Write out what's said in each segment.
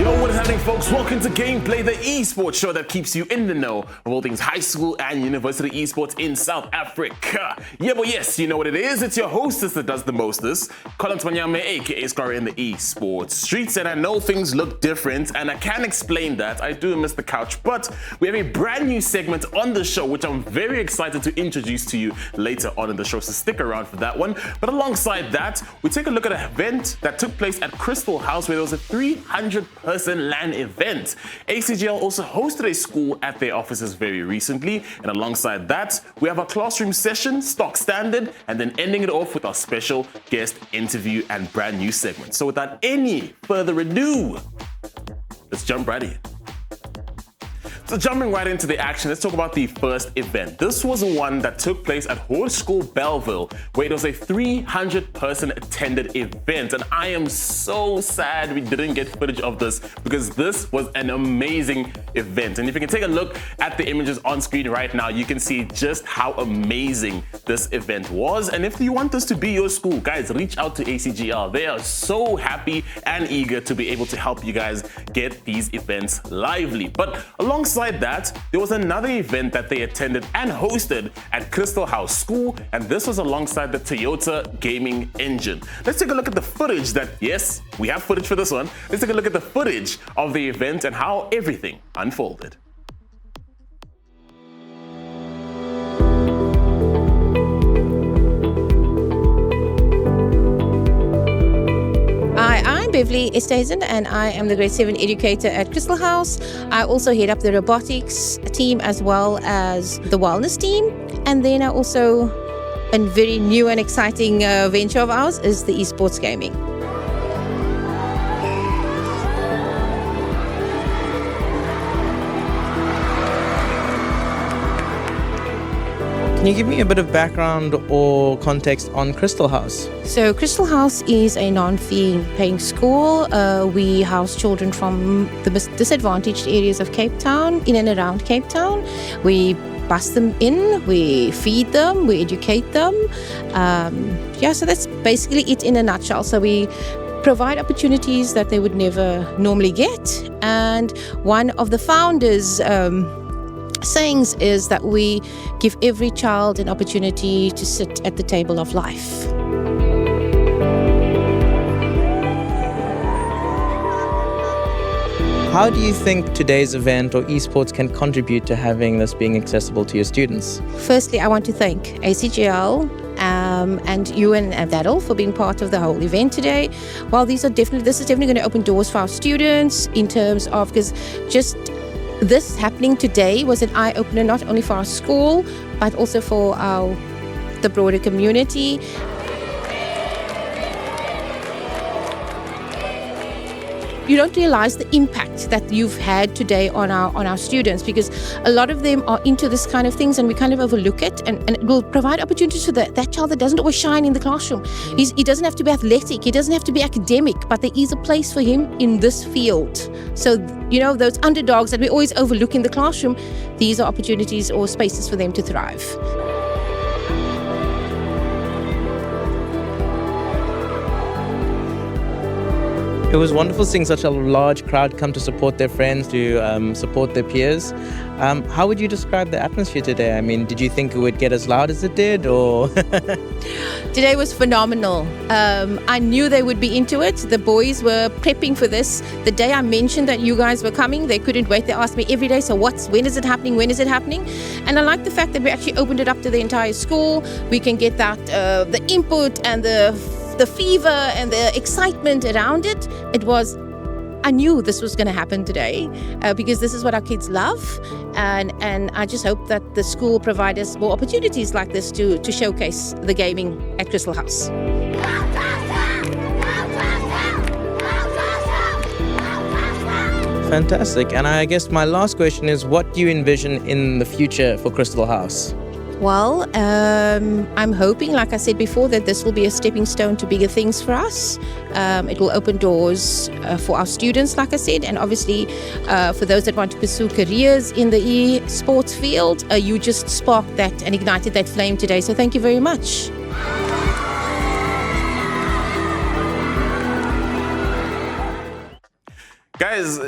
Yo, what is happening, folks? Welcome to Gameplay, the eSports show that keeps you in the know of all things high school and university eSports in South Africa. Yeah, but yes, you know what it is. It's your hostess that does the mostest, Colin Twanyame, aka Scar in the eSports streets. And I know things look different, and I can explain that. I do miss the couch, but we have a brand new segment on the show, which I'm very excited to introduce to you later on in the show, so stick around for that one. But alongside that, we take a look at an event that took place at Crystal House, where there was a 300-person LAN event. ACGL also hosted a school at their offices very recently, and alongside that, we have our classroom session, stock standard, and then ending it off with our special guest interview and brand new segment. So without any further ado, let's jump right in. So jumping right into the action, let's talk about the first event. This was one that took place at Hood School Belleville, where it was a 300-person attended event. And I am so sad we didn't get footage of this, because this was an amazing event. And if you can take a look at the images on screen right now, you can see just how amazing this event was. And if you want this to be your school, guys, reach out to ACGL. They are so happy and eager to be able to help you guys get these events lively. But alongside that, there was another event that they attended and hosted at Crystal House School, and this was alongside the Toyota gaming engine. Let's take a look at the footage that, yes, we have footage for this one. Let's take a look at the footage of the event and how everything unfolded. I'm Beverly Esthazen, and I am the grade 7 educator at Crystal House. I also head up the robotics team as well as the wellness team. And then I also, a very new and exciting venture of ours is the eSports gaming. Can you give me a bit of background or context on Crystal House? So Crystal House is a non-fee paying school. We house children from the disadvantaged areas of Cape Town, in and around Cape Town. We bus them in, we feed them, we educate them. So that's basically it in a nutshell. So we provide opportunities that they would never normally get. And one of the founders' sayings is that we give every child an opportunity to sit at the table of life. How do you think today's event or esports can contribute to having this being accessible to your students? Firstly, I want to thank ACGL and you and Daryl for being part of the whole event today. While this is definitely going to open doors for our students in terms of, because just this happening today was an eye-opener not only for our school, but also for the broader community. You don't realize the impact that you've had today on our students, because a lot of them are into this kind of things and we kind of overlook it, and it will provide opportunities for that child that doesn't always shine in the classroom. He doesn't have to be athletic, he doesn't have to be academic, but there is a place for him in this field. So, those underdogs that we always overlook in the classroom, these are opportunities or spaces for them to thrive. It was wonderful seeing such a large crowd come to support their friends, to support their peers. How would you describe the atmosphere today? I mean, did you think it would get as loud as it did, or? Today was phenomenal. I knew they would be into it. The boys were prepping for this. The day I mentioned that you guys were coming, they couldn't wait. They asked me every day, so when is it happening? When is it happening? And I like the fact that we actually opened it up to the entire school. We can get that, the input and the fever and the excitement around it. I knew this was going to happen today because this is what our kids love, and I just hope that the school provides us more opportunities like this to showcase the gaming at Crystal House. Fantastic. And I guess my last question is, what do you envision in the future for Crystal House? Well, I'm hoping, like I said before, that this will be a stepping stone to bigger things for us. It will open doors for our students, like I said, and obviously for those that want to pursue careers in the eSports field. You just sparked that and ignited that flame today, so thank you very much. Guys, Guys,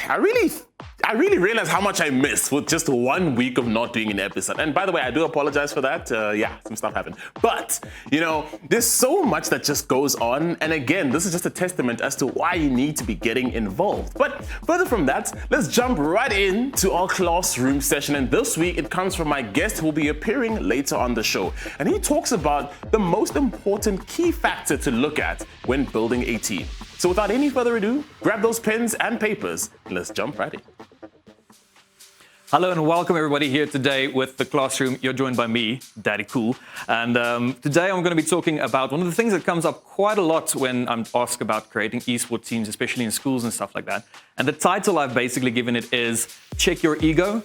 I really realized how much I missed with just 1 week of not doing an episode. And by the way, I do apologize for that. Yeah, some stuff happened. But, there's so much that just goes on. And again, this is just a testament as to why you need to be getting involved. But further from that, let's jump right into our classroom session. And this week, it comes from my guest who will be appearing later on the show. And he talks about the most important key factor to look at when building a team. So without any further ado, grab those pens and papers and let's jump right in. Hello and welcome everybody here today with the classroom. You're joined by me, Daddy Cool. And today I'm going to be talking about one of the things that comes up quite a lot when I'm asked about creating esports teams, especially in schools and stuff like that. And the title I've basically given it is Check Your Ego.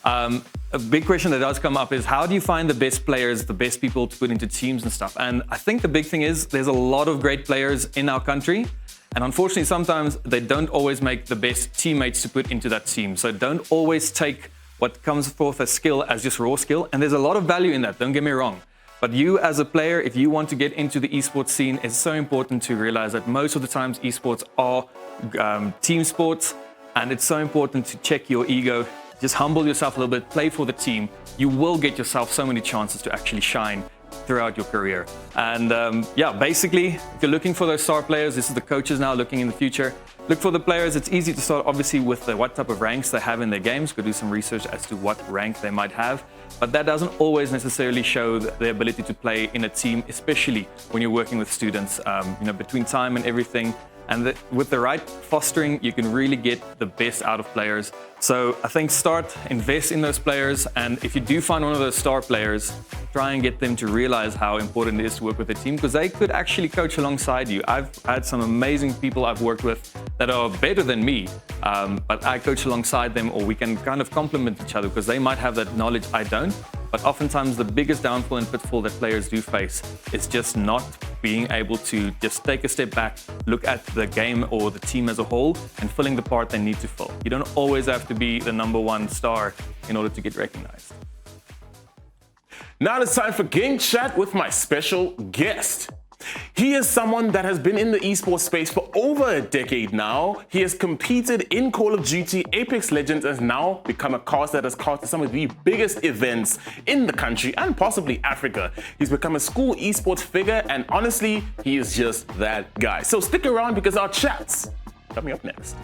A big question that does come up is how do you find the best players, the best people to put into teams and stuff? And I think the big thing is there's a lot of great players in our country. And unfortunately, sometimes they don't always make the best teammates to put into that team. So don't always take what comes forth as skill as just raw skill. And there's a lot of value in that, don't get me wrong. But you as a player, if you want to get into the esports scene, it's so important to realize that most of the times esports are team sports. And it's so important to check your ego, just humble yourself a little bit, play for the team. You will get yourself so many chances to actually shine throughout your career. And basically, if you're looking for those star players, this is the coaches now looking in the future. Look for the players. It's easy to start, obviously, with what type of ranks they have in their games. Go do some research as to what rank they might have. But that doesn't always necessarily show the ability to play in a team, especially when you're working with students, between time and everything. And with the right fostering, you can really get the best out of players. So I think invest in those players. And if you do find one of those star players, try and get them to realize how important it is to work with a team, because they could actually coach alongside you. I've had some amazing people I've worked with that are better than me, but I coach alongside them, or we can kind of complement each other because they might have that knowledge I don't. But oftentimes the biggest downfall and pitfall that players do face is just not being able to just take a step back, look at the game or the team as a whole, and filling the part they need to fill. You don't always have to be the #1 star in order to get recognized. Now it's time for Game Chat with my special guest. He is someone that has been in the esports space for over a decade now. He has competed in Call of Duty, Apex Legends, and has now become a caster that has casted some of the biggest events in the country and possibly Africa. He's become a school esports figure, and honestly, he is just that guy. So stick around because our chats coming up next.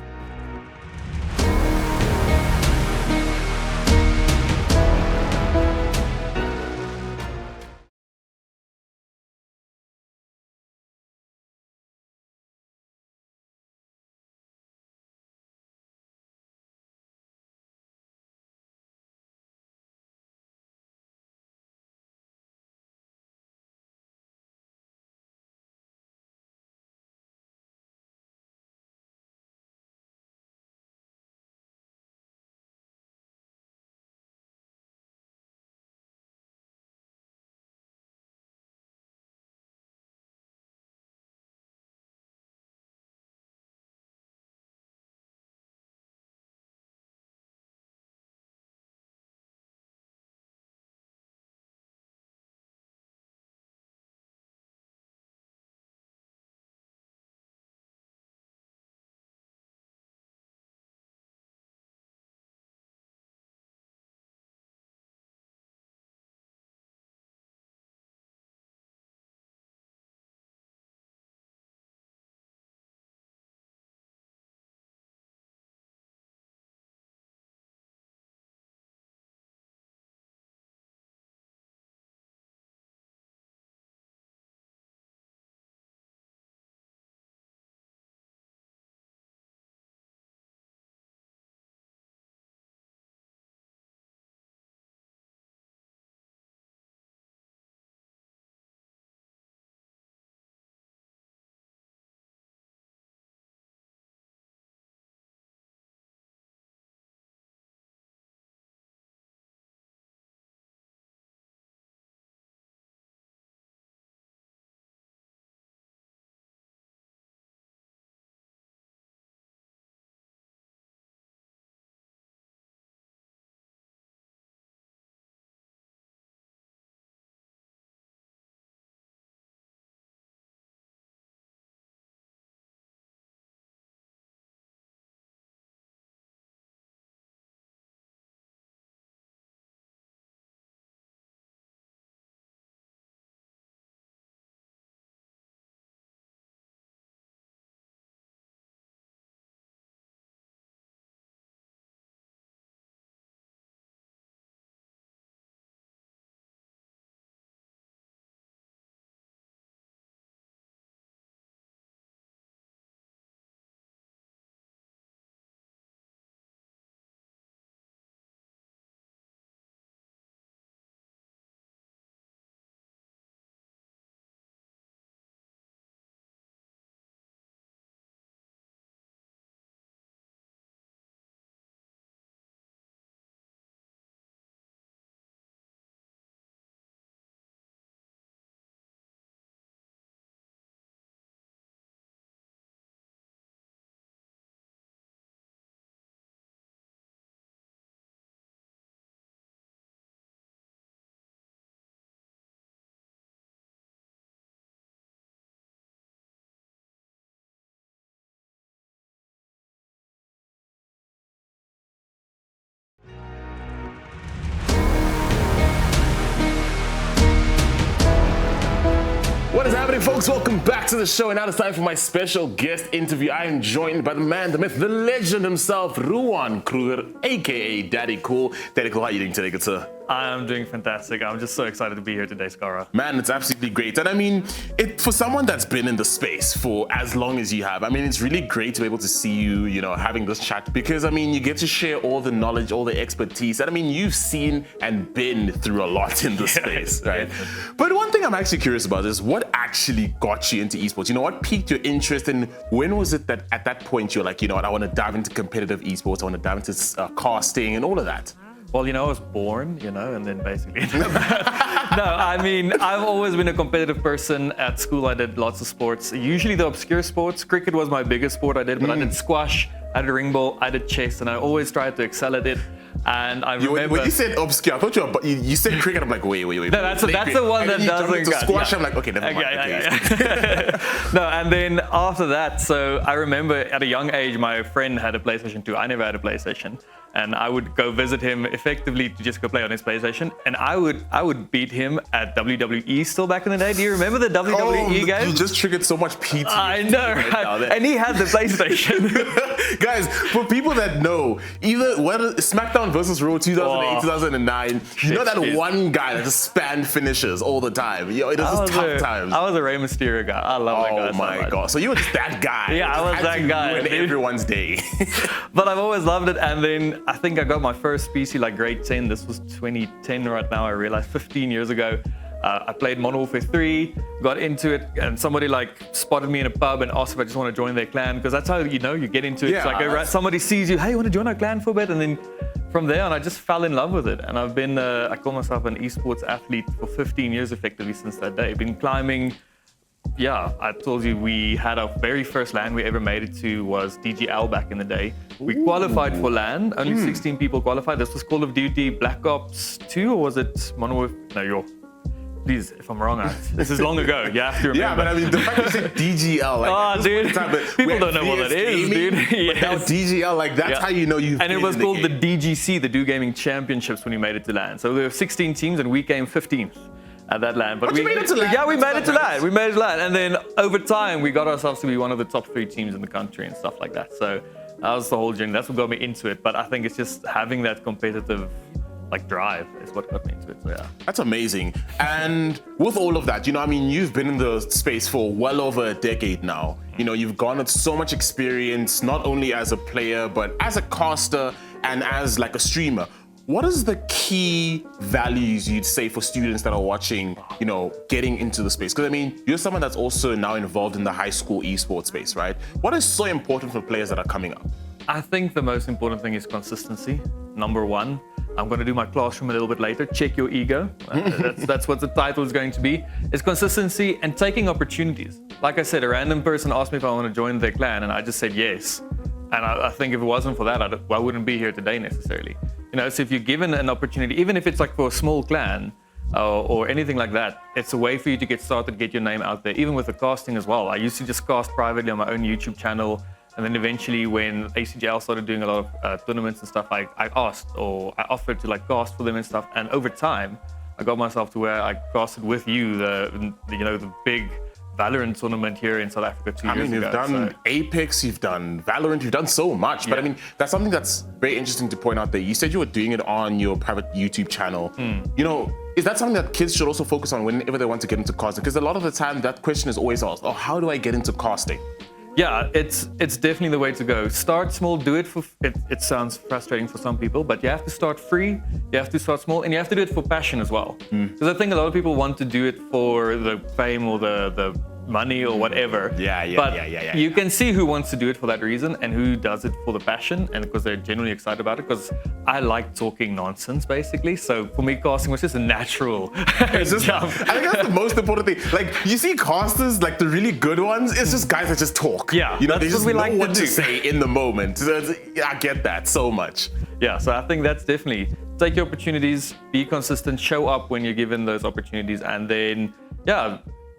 What is happening, folks? Welcome back to the show. And now it's time for my special guest interview. I am joined by the man, the myth, the legend himself, Ruan Kruger, aka Daddy Cool. Daddy Cool, how are you doing today, good sir? I am doing fantastic. I'm just so excited to be here today, Skara. Man, it's absolutely great. And I mean, for someone that's been in the space for as long as you have, I mean, it's really great to be able to see you, having this chat because, I mean, you get to share all the knowledge, all the expertise. And I mean, you've seen and been through a lot in this space, right? But one thing I'm actually curious about is what actually got you into esports? What piqued your interest and when was it that at that point you're like, you know what, I want to dive into competitive esports, I want to dive into casting and all of that? Well, I was born, and then basically. No, I mean, I've always been a competitive person. At school, I did lots of sports, usually the obscure sports. Cricket was my biggest sport I did, but I did squash, I did ring ball, I did chess, and I always tried to excel at it. And I remember... When you said obscure, I thought you said cricket, I'm like, wait. No, that's the one that doesn't... Squash, I'm like, okay, never mind. Yeah. No, and then after that, so I remember at a young age, my friend had a PlayStation 2. I never had a PlayStation. And I would go visit him effectively to just go play on his PlayStation. And I would beat him at WWE still back in the day. Do you remember the WWE game? You just triggered so much PTSD. I know, right? And he had the PlayStation. Guys, for people that know, either SmackDown versus Raw 2008, 2009, you know that one guy that just spanned finishes all the time. It was just tough times. I was a Rey Mysterio guy. I love that guy. Oh my God. So you were just that guy. Yeah, I was that guy. Ruin everyone's day. But I've always loved it. And then I think I got my first PC like grade 10. This was 2010 right now. I realized 15 years ago. I played Modern Warfare 3, got into it, and somebody spotted me in a pub and asked if I just want to join their clan, because that's how you get into it. Yeah, it's somebody sees you, hey, you want to join our clan for a bit? And then from there on, I just fell in love with it. And I've been, I call myself an esports athlete for 15 years effectively since that day. Been climbing. Yeah, I told you we had our very first LAN we ever made it to was DGL back in the day. We qualified for LAN, only 16 people qualified. This was Call of Duty Black Ops 2, or was it Modern Warfare? Please, if I'm wrong, this is long ago. You have to remember. Yeah, but I mean, the fact you said DGL, dude, people don't know what that is, dude. Yes. But now DGL, that's how you know you've And it was called the DGC, the Do Gaming Championships, when we made it to LAN. So there were 16 teams, and we came 15th. At that LAN. But you made it to LAN? Yeah, we made it to LAN. We made it to LAN. And then over time, we got ourselves to be one of the top 3 teams in the country and stuff like that. So that was the whole journey. That's what got me into it. But I think it's just having that competitive drive is what got me into it. So yeah. That's amazing. And with all of that, you've been in the space for well over a decade now. You've garnered so much experience, not only as a player, but as a caster and as a streamer. What is the key values you'd say for students that are watching, getting into the space? Because, you're someone that's also now involved in the high school esports space, right? What is so important for players that are coming up? I think the most important thing is consistency, number one. I'm going to do my classroom a little bit later. Check your ego. That's what the title is going to be. It's consistency and taking opportunities. Like I said, a random person asked me if I want to join their clan, and I just said yes. And I think if it wasn't for that, I wouldn't be here today necessarily. So if you're given an opportunity, even if it's for a small clan or anything like that, it's a way for you to get started, get your name out there, even with the casting as well. I used to just cast privately on my own YouTube channel. And then eventually when ACGL started doing a lot of tournaments and stuff, I asked or I offered to cast for them and stuff. And over time, I got myself to where I casted with you, the big Valorant tournament here in South Africa 2 years ago. You've done Apex, you've done Valorant, you've done so much. But that's something that's very interesting to point out there. You said you were doing it on your private YouTube channel. Is that something that kids should also focus on whenever they want to get into casting? Because a lot of the time that question is always asked, how do I get into casting? Yeah, it's definitely the way to go. Start small, do it for, it sounds frustrating for some people, but you have to start free, you have to start small, and you have to do it for passion as well. Because I think a lot of people want to do it for the fame or the money or whatever. But you can see who wants to do it for that reason and who does it for the passion and because they're genuinely excited about it. Because I like talking nonsense basically. So for me, casting was just a natural jump. I think that's the most important thing. You see casters, the really good ones, it's just guys that just talk. Yeah, they that's just what we know like what to do. to say in the moment. I get that so much. Yeah, so I think that's definitely take your opportunities, be consistent, show up when you're given those opportunities, and then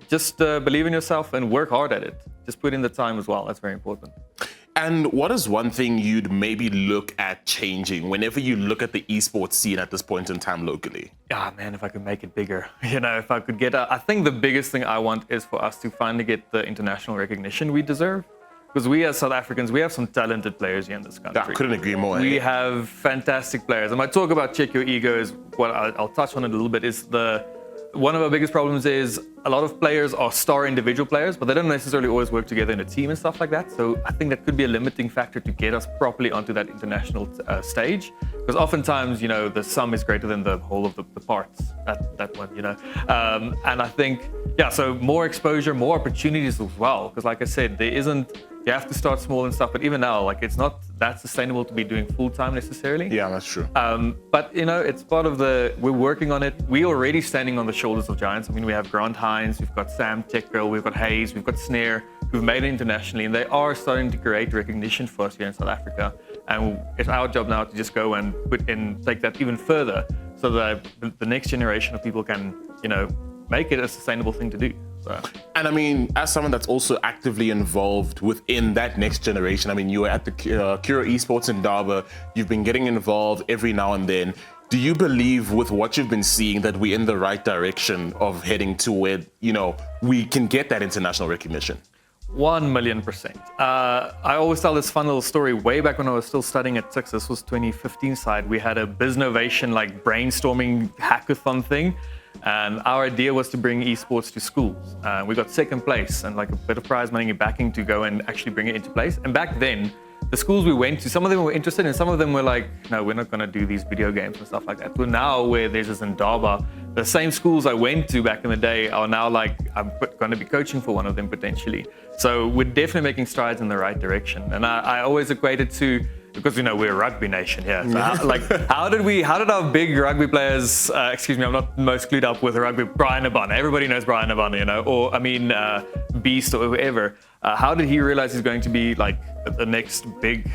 just believe in yourself and work hard at it. Just put in the time as well. That's very important. And what is one thing you'd maybe look at changing whenever you look at the esports scene at this point in time locally? Ah, man, if I could make it bigger, if I could get I think the biggest thing I want is for us to finally get the international recognition we deserve. Because we as South Africans, we have some talented players here in this country. I couldn't agree more. We have fantastic players. And my talk about check your ego is what I'll touch on it a little bit, is one of our biggest problems is a lot of players are star individual players, but they don't necessarily always work together in a team and stuff like that. So I think that could be a limiting factor to get us properly onto that international stage. Because oftentimes, the sum is greater than the whole of the parts, that one, And I think, so more exposure, more opportunities as well. Because like I said, you have to start small and stuff, but even now, it's not that sustainable to be doing full-time necessarily. Yeah, that's true. But, it's part of we're working on it. We're already standing on the shoulders of giants. I mean, we have Grant Hines, we've got Sam Techgirl, we've got Hayes, we've got Snare, who've made it internationally, and they are starting to create recognition for us here in South Africa. And it's our job now to just go and take that even further so that the next generation of people can, make it a sustainable thing to do. So. And I mean, as someone that's also actively involved within that next generation, I mean, you were at the Cura eSports in Durban, you've been getting involved every now and then. Do you believe with what you've been seeing that we're in the right direction of heading to where, we can get that international recognition? 1,000,000%. I always tell this fun little story. Way back when I was still studying at SIX, this was 2015 side, we had a Biznovation brainstorming hackathon thing. And our idea was to bring esports to schools. We got second place and a bit of prize money and backing to go and actually bring it into place. And back then, the schools we went to, some of them were interested and some of them were like, no, we're not going to do these video games and stuff like that. But now where there's this in Durban, the same schools I went to back in the day are now I'm going to be coaching for one of them potentially. So we're definitely making strides in the right direction. And I always equate it to, because we're a rugby nation here. So how did our big rugby players, excuse me, I'm not most clued up with rugby, Brian Abana, everybody knows Brian Abana, or Beast or whoever. How did he realize he's going to be the next big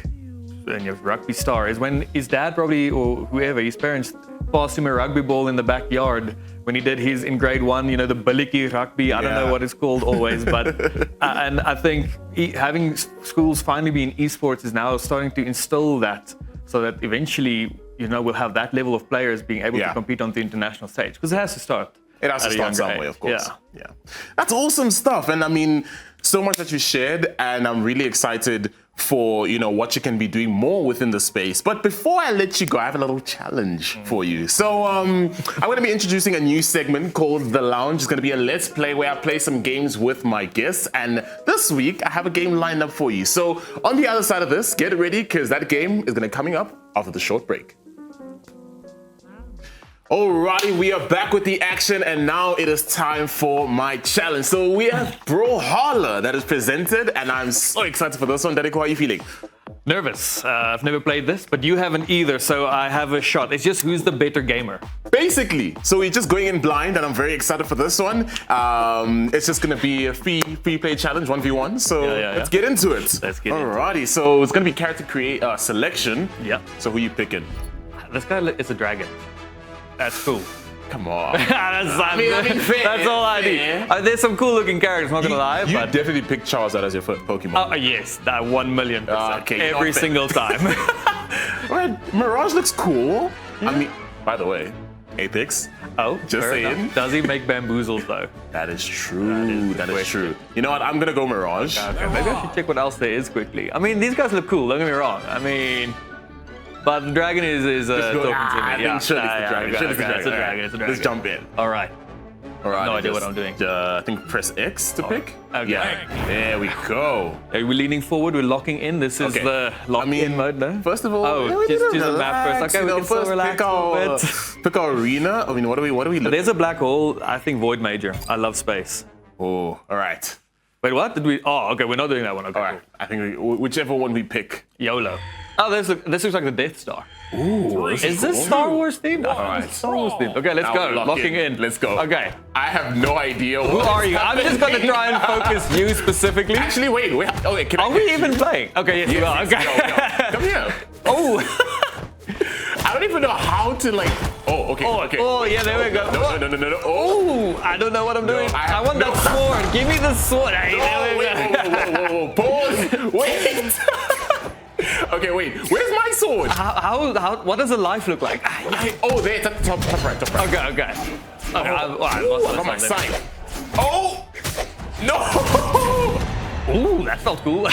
rugby star? Is when his dad probably, or whoever, his parents passed him a rugby ball in the backyard when he did his in grade 1, the biliki rugby. I don't know what it's called always, but and I think having schools finally be in esports is now starting to instill that, so that eventually we'll have that level of players being able to compete on the international stage, because it has to start. It has to start somewhere, of course. Yeah. That's awesome stuff. And I mean, so much that you shared, and I'm really excited for what you can be doing more within the space. But before I let you go, I have a little challenge for you. So I'm going to be introducing a new segment called The Lounge. It's going to be a Let's Play where I play some games with my guests. And this week, I have a game lined up for you. So on the other side of this, get ready, because that game is going to be coming up after the short break. Alrighty, we are back with the action, and now it is time for my challenge. So we have Brawlhalla that is presented, and I'm so excited for this one. Daddy, how are you feeling? Nervous. I've never played this, but you haven't either, so I have a shot. It's just who's the better gamer. Basically, so we're just going in blind, and I'm very excited for this one. It's just going to be a free play challenge, 1v1. So let's get into it. Let's get Alrighty, so it's going to be character selection. Yeah. So who you picking? This guy is a dragon. That's cool. Come on. That's all I need. There's some cool looking characters, not gonna lie. You but definitely picked Charles out as your first Pokemon. Yes, that 1,000,000%. Okay, every single time. Alright, Mirage looks cool. Yeah. I mean, by the way, Apex. Oh, just saying. Enough. Does he make bamboozles though? That is true. That is true. You know what? I'm gonna go Mirage. Okay, maybe I should check what else there is quickly. I mean, these guys look cool. Don't get me wrong. I mean. But the dragon is talking to me. I think surely it's the dragon. It's a dragon. Let's jump in. All right. No idea what I'm doing. I think press X to pick. Okay. Yeah. There we go. Are we leaning forward? We're locking in. This is the lock-in mode, no? First of all, just choose the map first. Okay, we can still relax a little bit. Pick our arena. I mean, what do we look? There's a black hole. I think Void Major. I love space. Oh, all right. Wait, what? Did we? Oh, okay. We're not doing that one. Okay. All right. I think whichever one we pick. YOLO. Oh, this looks like the Death Star. Ooh, is this Star Wars themed? All right, Star Wars themed. Okay, let's go. Locking in. Let's go. Okay. I have no idea. Who are you? I'm just going to try and focus you specifically. Actually, wait. Okay, are we even playing? Okay, yes, we are. Okay. Come here. Oh. I don't even know how to Oh, yeah, there we go. No. Oh, I don't know what I'm doing. I want that sword. Give me the sword. Hey, Oh, wait, whoa. Pause. Wait. Okay, wait. Where's my sword? What does a life look like? Oh, there. It's at the top right. Okay. Okay, I got my side. Oh! No! Ooh, that felt cool.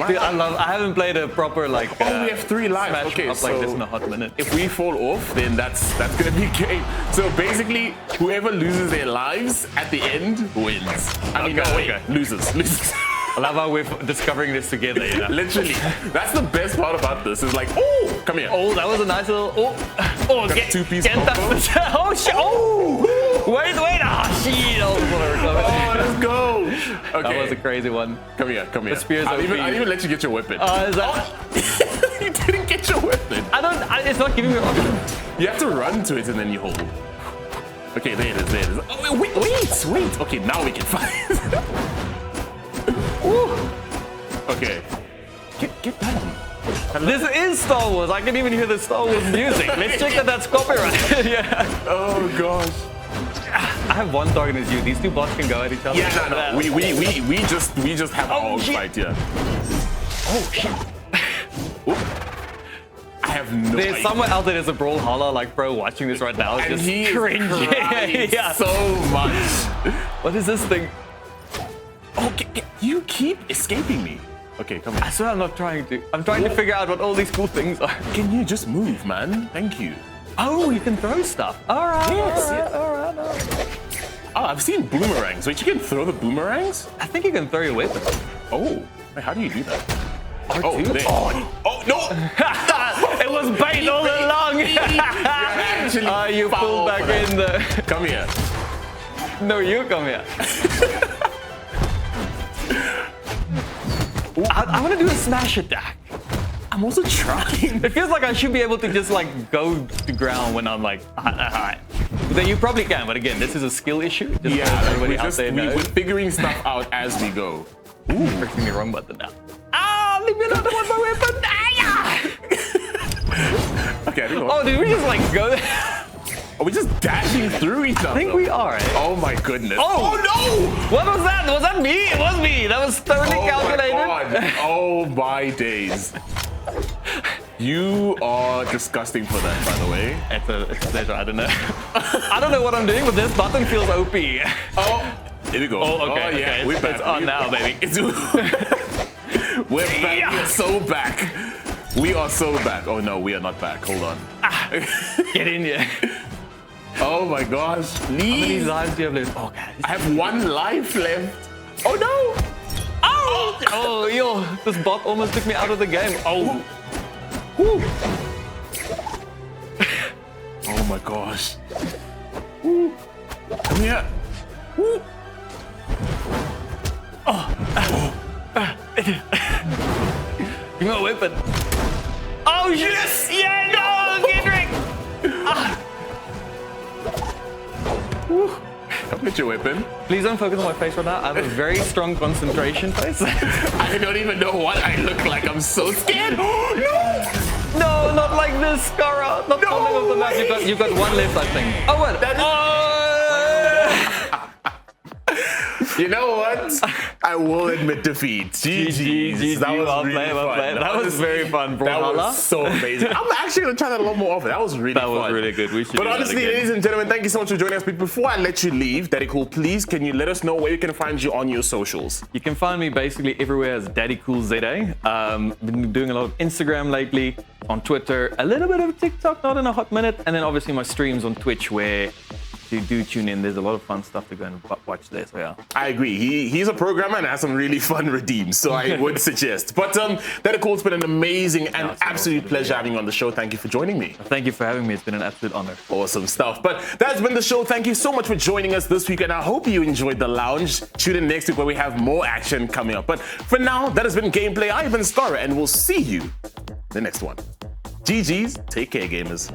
Dude, I haven't played a proper like. Oh, we have 3 lives. Smash Okay, up so like this in a hot minute. if we fall off, then that's gonna be game. So basically, whoever loses their lives at the end wins. I mean, no, wait, loses. I love how we're discovering this together. You know? Literally, that's the best part about this. Is like, oh, come here. Oh, that was a nice little. Oh, Got a two-piece get that. combo. Oh shit! Oh, wait! Ah, shit! Oh, let's go. Okay, That was a crazy one. come here. The spear's I didn't OP. even let you get your weapon. Is that? You didn't get your weapon. It's not giving me an option. You have to run to it and then you hold. Okay, there it is. Oh, wait. Okay, now we can fight. Okay. Get down. This is Star Wars. I can even hear the Star Wars music. Let's check that that's copyrighted. Yeah. Oh gosh. I have one target as you. These 2 bots can go at each other. Yeah, no. We just have our own shit. fight here. Oh shit. Oop. I have no There's idea. somewhere out there there's a brawlhalla like pro watching this right now. It's And just he is cringing. crying Yeah. so much. What is this thing? Oh, you keep escaping me. Okay, come here. I swear I'm not trying to. I'm trying to figure out what all these cool things are. Can you just move, man? Thank you. Oh, you can throw stuff. All right. Yes. All right. Oh, I've seen boomerangs. Wait, you can throw the boomerangs? I think you can throw your weapon. Oh, wait, how do you do that? R2? there. Oh no! It was bait all along. Actually, You pulled back in the. Come here. No, you come here. I want to do a smash attack. I'm also trying. It feels like I should be able to just like go to ground when I'm like high. Then you probably can, but again, this is a skill issue. Just so everybody out there knows. we're figuring stuff out as we go. Ooh, pressing the wrong button now. Ah, leave me alone! I want my weapon. Okay, I think Oh, did we just like go there? are we just dashing through each other? I think we are. Eh? Oh my goodness. Oh. no! What was that? Was that me? It was me. That was thoroughly calculated. My God. Oh my days. You are disgusting for that, by the way. It's a pleasure. I don't know. I don't know what I'm doing, but this button feels OP. Oh, here we go. Oh, okay. yeah, Okay. we're back. It's on now, baby. We're back. We are so back. We are so back. Oh no, we are not back. Hold on. Get in here. Oh my gosh. How many Please. lives do you have left? Oh, God. I have 1 life left. Oh no! Oh, yo. This bot almost took me out of the game. Oh. Woo. Oh my gosh. Woo. Come here. Woo. Give me a weapon. Oh, yes! Yeah, no, Kendrick! Come get your weapon. Please don't focus on my face right now. I have a very strong concentration face. I don't even know what I look like. I'm so scared. No! No, not like this, Skara. Not falling off the map. You've got 1 left, I think. Oh, what? You know what? I will admit defeat. GG's. That was really fun. That was very fun, bro. That was so amazing. I'm actually going to try that a lot more often. That was really fun. That was really good. We should But do that honestly, again. ladies and gentlemen, thank you so much for joining us. But before I let you leave, Daddy Cool, please, can you let us know where you can find you on your socials? You can find me basically everywhere as Daddy Cool ZA. Been doing a lot of Instagram lately, on Twitter, a little bit of TikTok, not in a hot minute, and then obviously my streams on Twitch where you do tune in. There's a lot of fun stuff to go and watch there. So yeah. I agree. He's a programmer and has some really fun redeems, so I would suggest. But Daddy Cool, it's been an amazing and it's been absolute awesome. pleasure having you on the show. Thank you for joining me. Thank you for having me. It's been an absolute honor. Awesome stuff. But that's been the show. Thank you so much for joining us this week, and I hope you enjoyed the lounge. Tune in next week where we have more action coming up. But for now, that has been Gameplay. I've been Skara, and we'll see you the next one. GG's. Take care, gamers.